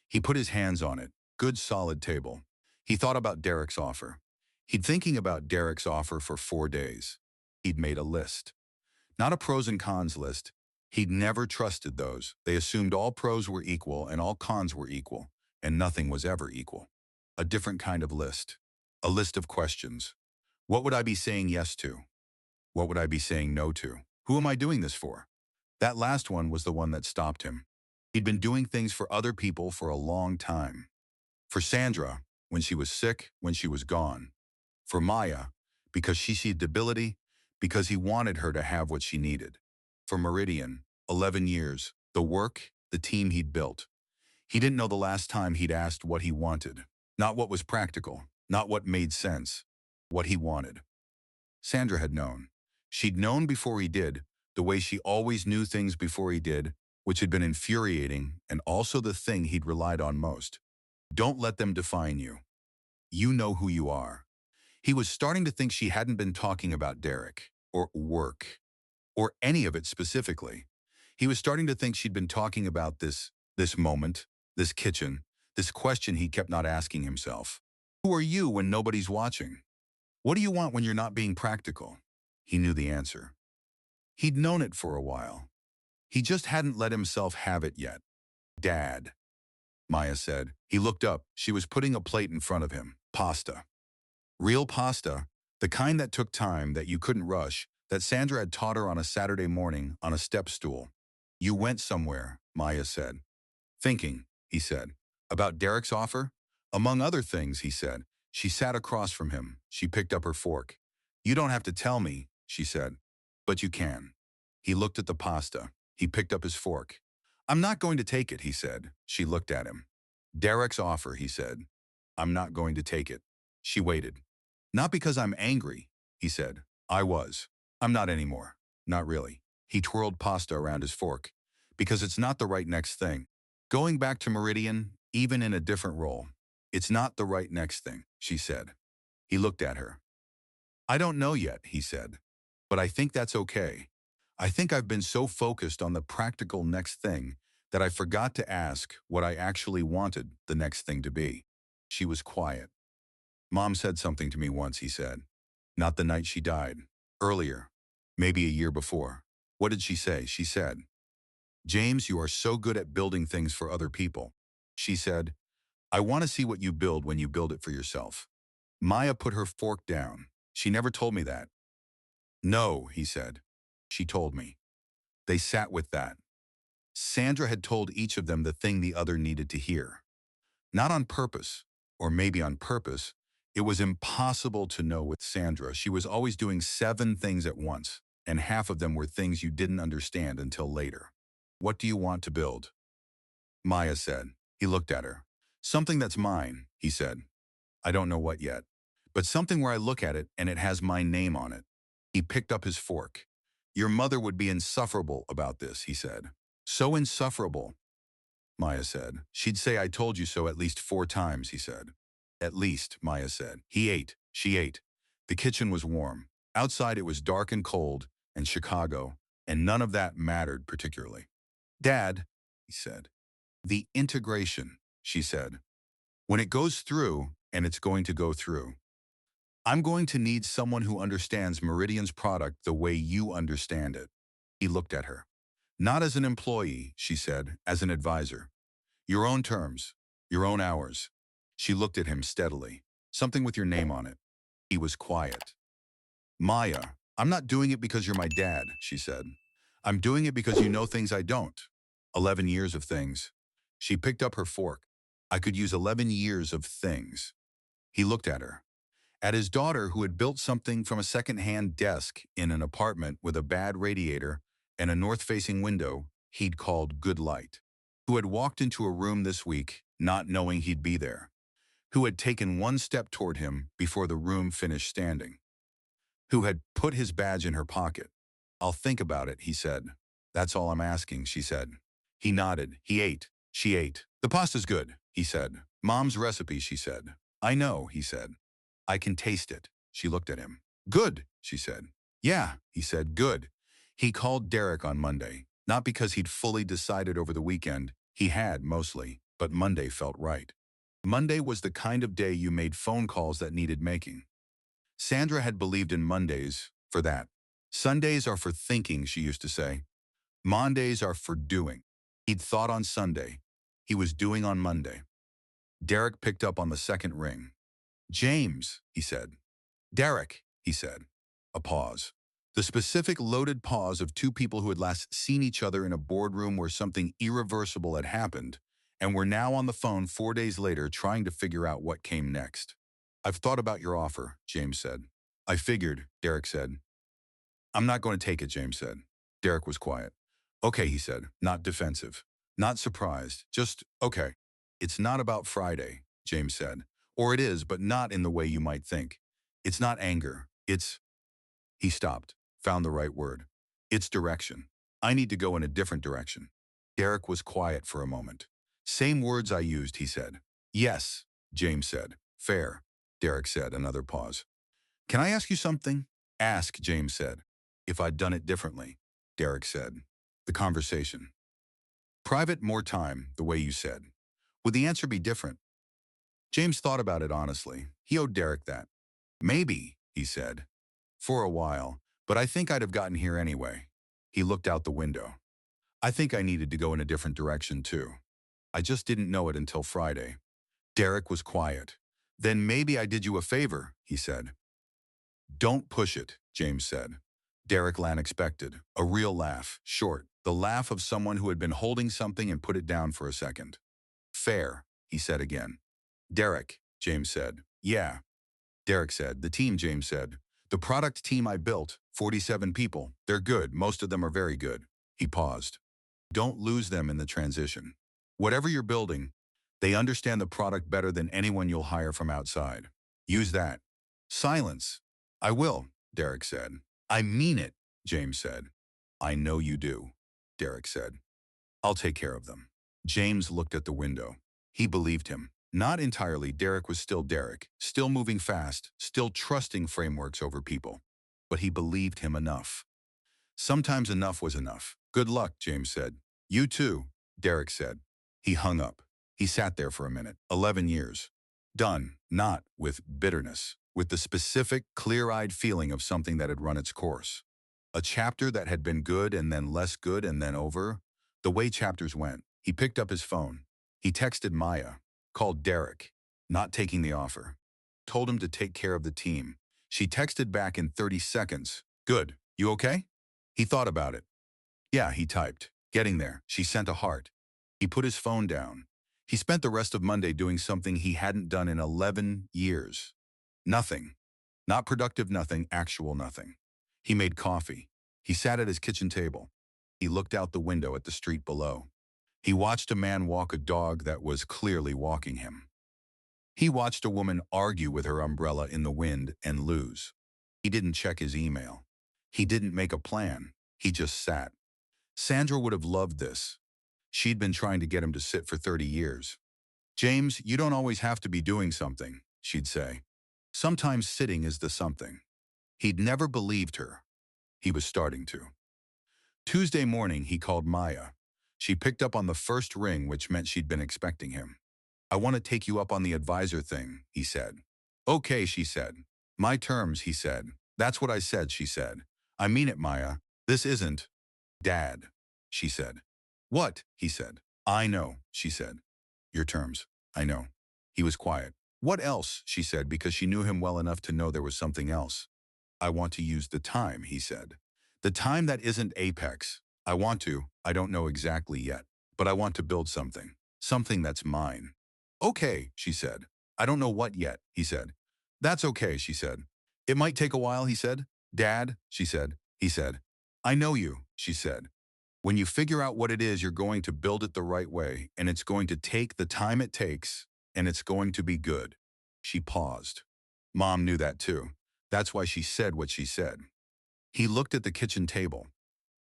Speaker 1: He put his hands on it. Good solid table. He thought about Derek's offer. He'd thinking about Derek's offer for 4 days. He'd made a list. Not a pros and cons list. He'd never trusted those. They assumed all pros were equal and all cons were equal, and nothing was ever equal. A different kind of list. A list of questions. What would I be saying yes to? What would I be saying no to? Who am I doing this for? That last one was the one that stopped him. He'd been doing things for other people for a long time. For Sandra, when she was sick, when she was gone. For Maya, because she sees debility, because he wanted her to have what she needed. For Meridian, 11 years, the work, the team he'd built. He didn't know the last time he'd asked what he wanted. Not what was practical, not what made sense. What he wanted. Sandra had known. She'd known before he did, the way she always knew things before he did, which had been infuriating and also the thing he'd relied on most. Don't let them define you. You know who you are. He was starting to think she hadn't been talking about Derek, or work, or any of it specifically. He was starting to think she'd been talking about this moment, this kitchen, this question he kept not asking himself. Who are you when nobody's watching? What do you want when you're not being practical? He knew the answer. He'd known it for a while. He just hadn't let himself have it yet. "Dad," Maya said. He looked up. She was putting a plate in front of him. Pasta. Real pasta, the kind that took time, that you couldn't rush, that Sandra had taught her on a Saturday morning on a step stool. "You went somewhere," Maya said. "Thinking," he said. "About Derek's offer?" "Among other things," he said. She sat across from him. She picked up her fork. "You don't have to tell me," she said. "But you can." He looked at the pasta. He picked up his fork. "I'm not going to take it," he said. She looked at him. "Derek's offer," he said. "I'm not going to take it." She waited. "Not because I'm angry," he said. "I was. I'm not anymore. Not really." He twirled pasta around his fork. "Because it's not the right next thing. Going back to Meridian, even in a different role. It's not the right next thing," she said. He looked at her. "I don't know yet," he said. "But I think that's okay. I think I've been so focused on the practical next thing that I forgot to ask what I actually wanted the next thing to be." She was quiet. "Mom said something to me once," he said. "Not the night she died. Earlier. Maybe a year before." "What did she say?" She said, "James, you are so good at building things for other people." She said, "I want to see what you build when you build it for yourself." Maya put her fork down. "She never told me that." "No," he said. "She told me." They sat with that. Sandra had told each of them the thing the other needed to hear. Not on purpose, or maybe on purpose. It was impossible to know with Sandra. She was always doing 7 things at once, and half of them were things you didn't understand until later. "What do you want to build?" Maya said. He looked at her. "Something that's mine," he said. "I don't know what yet. But something where I look at it and it has my name on it." He picked up his fork. "Your mother would be insufferable about this," he said. "So insufferable," Maya said. "She'd say I told you so at least 4 times," he said. "At least," Maya said. He ate. She ate. The kitchen was warm. Outside it was dark and cold, and Chicago, and none of that mattered particularly. "Dad," he said. "The integration," she said. "When it goes through, and it's going to go through, I'm going to need someone who understands Meridian's product the way you understand it." He looked at her. Not as an employee, she said, as an advisor. Your own terms, your own hours. She looked at him steadily. Something with your name on it. He was quiet. Maya, I'm not doing it because you're my dad, she said. I'm doing it because you know things I don't. 11 years of things. She picked up her fork. I could use 11 years of things. He looked at her. At his daughter, who had built something from a second-hand desk in an apartment with a bad radiator and a north-facing window he'd called good light. Who had walked into a room this week not knowing he'd be there. Who had taken one step toward him before the room finished standing. Who had put his badge in her pocket. I'll think about it, he said. That's all I'm asking, she said. He nodded. He ate. She ate. The pasta's good, he said. Mom's recipe, she said. I know, he said. I can taste it. She looked at him. Good, she said. Yeah, he said, good. He called Derek on Monday, not because he'd fully decided over the weekend. He had, mostly, but Monday felt right. Monday was the kind of day you made phone calls that needed making. Sandra had believed in Mondays for that. Sundays are for thinking, she used to say. Mondays are for doing. He'd thought on Sunday. He was doing on Monday. Derek picked up on the second ring. James, he said. Derek, he said. A pause. The specific loaded pause of two people who had last seen each other in a boardroom where something irreversible had happened, and were now on the phone 4 days later trying to figure out what came next. I've thought about your offer, James said. I figured, Derek said. I'm not going to take it, James said. Derek was quiet. Okay, he said, not defensive. Not surprised, just okay. It's not about Friday, James said. Or it is, but not in the way you might think. It's not anger. It's... He stopped, found the right word. It's direction. I need to go in a different direction. Derek was quiet for a moment. Same words I used, he said. Yes, James said. Fair, Derek said, another pause. Can I ask you something? Ask, James said. If I'd done it differently, Derek said. The conversation. Private, more time, the way you said. Would the answer be different? James thought about it honestly. He owed Derek that. Maybe, he said. For a while, but I think I'd have gotten here anyway. He looked out the window. I think I needed to go in a different direction too. I just didn't know it until Friday. Derek was quiet. Then maybe I did you a favor, he said. Don't push it, James said. Derek Lan expected. A real laugh, short, the laugh of someone who had been holding something and put it down for a second. Fair, he said again. Derek, James said. Yeah. Derek said. The team, James said. The product team I built, 47 people. They're good. Most of them are very good. He paused. Don't lose them in the transition. Whatever you're building, they understand the product better than anyone you'll hire from outside. Use that. Silence. I will, Derek said. I mean it, James said. I know you do, Derek said. I'll take care of them. James looked at the window. He believed him. Not entirely. Derek was still Derek, still moving fast, still trusting frameworks over people. But he believed him enough. Sometimes enough was enough. Good luck, James said. You too, Derek said. He hung up. He sat there for a minute. 11 years. Done, not with bitterness, with the specific, clear-eyed feeling of something that had run its course. A chapter that had been good and then less good and then over. The way chapters went. He picked up his phone. He texted Maya, called Derek, not taking the offer. Told him to take care of the team. She texted back in 30 seconds. Good. You okay? He thought about it. Yeah, he typed. Getting there. She sent a heart. He put his phone down. He spent the rest of Monday doing something he hadn't done in 11 years. Nothing. Not productive nothing, actual nothing. He made coffee. He sat at his kitchen table. He looked out the window at the street below. He watched a man walk a dog that was clearly walking him. He watched a woman argue with her umbrella in the wind and lose. He didn't check his email. He didn't make a plan. He just sat. Sandra would have loved this. She'd been trying to get him to sit for 30 years. James, you don't always have to be doing something, she'd say. Sometimes sitting is the something. He'd never believed her. He was starting to. Tuesday morning, he called Maya. She picked up on the first ring, which meant she'd been expecting him. I want to take you up on the advisor thing, he said. Okay, she said. My terms, he said. That's what I said, she said. I mean it, Maya. This isn't Dad. she said. What? He said. I know, she said. Your terms. I know. He was quiet. What else? She said, because she knew him well enough to know there was something else. I want to use the time, he said. The time that isn't Apex. I don't know exactly yet, but I want to build something. Something that's mine. Okay, she said. I don't know what yet, he said. That's okay, she said. It might take a while, he said. Dad, she said. He said. I know you, she said. When you figure out what it is, you're going to build it the right way, and it's going to take the time it takes, and it's going to be good. She paused. Mom knew that too. That's why she said what she said. He looked at the kitchen table,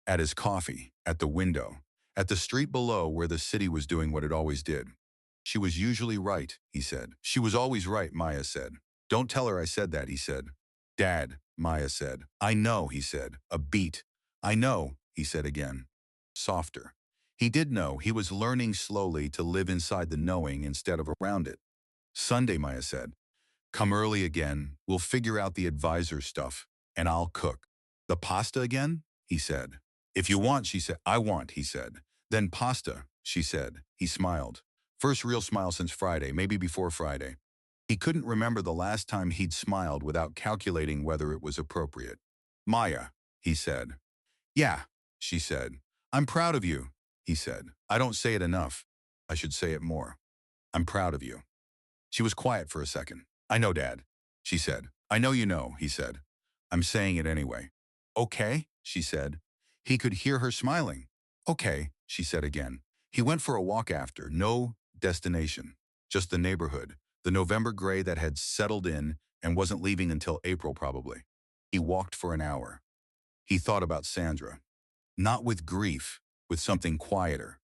Speaker 1: at his coffee, at the window, at the street below where the city was doing what it always did. She was usually right, he said. She was always right, Maya said. Don't tell her I said that, he said. Dad, Maya said. I know, he said. A beat. I know, he said again. Softer. He did know. He was learning slowly to live inside the knowing instead of around it. Sunday, Maya said. Come early again. We'll figure out the advisor stuff, and I'll cook. The pasta again? He said. If you want, she said. I want, he said. Then pasta, she said. He smiled. First real smile since Friday, maybe before Friday. He couldn't remember the last time he'd smiled without calculating whether it was appropriate. Maya, he said. Yeah, she said. I'm proud of you, he said. I don't say it enough. I should say it more. I'm proud of you. She was quiet for a second. I know, Dad, she said. I know you know, he said. I'm saying it anyway. Okay, she said. He could hear her smiling. Okay, she said again. He went for a walk after, no destination, just the neighborhood, the November gray that had settled in and wasn't leaving until April probably. He walked for an hour. He thought about Sandra. Not with grief, with something quieter.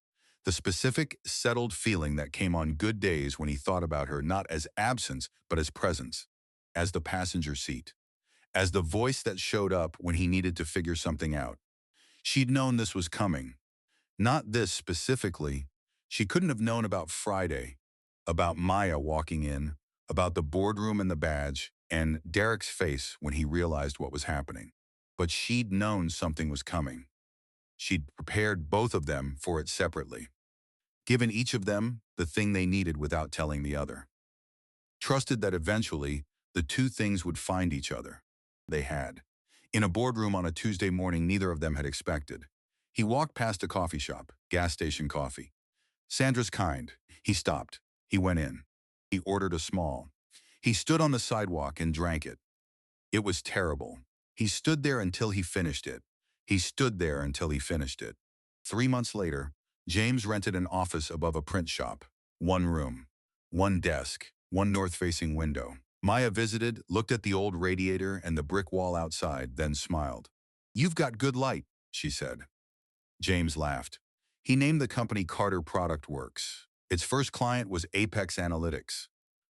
Speaker 1: The specific, settled feeling that came on good days when he thought about her not as absence, but as presence, as the passenger seat, as the voice that showed up when he needed to figure something out. She'd known this was coming. Not this specifically. She couldn't have known about Friday, about Maya walking in, about the boardroom and the badge, and Derek's face when he realized what was happening. But she'd known something was coming. She'd prepared both of them for it separately, given each of them the thing they needed without telling the other. Trusted that eventually the two things would find each other. They had. In a boardroom on a Tuesday morning neither of them had expected. He walked past a coffee shop, gas station coffee. Sandra's kind. He stopped. He went in. He ordered a small. He stood on the sidewalk and drank it. It was terrible. He stood there until he finished it. He stood there until he finished it. 3 months later, James rented an office above a print shop. One room, one desk, one north-facing window. Maya visited, looked at the old radiator and the brick wall outside, then smiled. You've got good light, she said. James laughed. He named the company Carter Product Works. Its first client was Apex Analytics.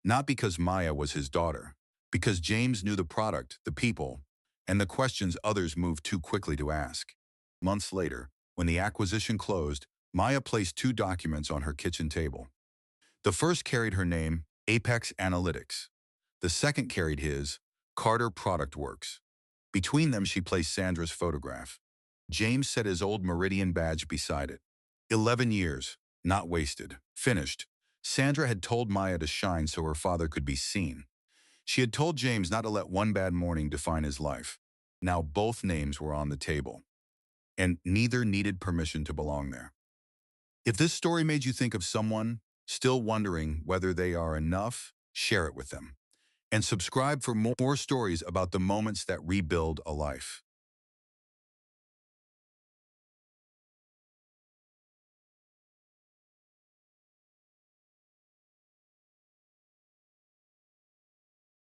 Speaker 1: Not because Maya was his daughter, because James knew the product, the people, and the questions others moved too quickly to ask. Months later, when the acquisition closed, Maya placed 2 documents on her kitchen table. The first carried her name, Apex Analytics. The second carried his, Carter Product Works. Between them she placed Sandra's photograph. James set his old Meridian badge beside it. 11 years, not wasted, finished. Sandra had told Maya to shine so her father could be seen. She had told James not to let one bad morning define his life. Now both names were on the table, and neither needed permission to belong there. If this story made you think of someone still wondering whether they are enough, share it with them. And subscribe for more stories about the moments that rebuild a life.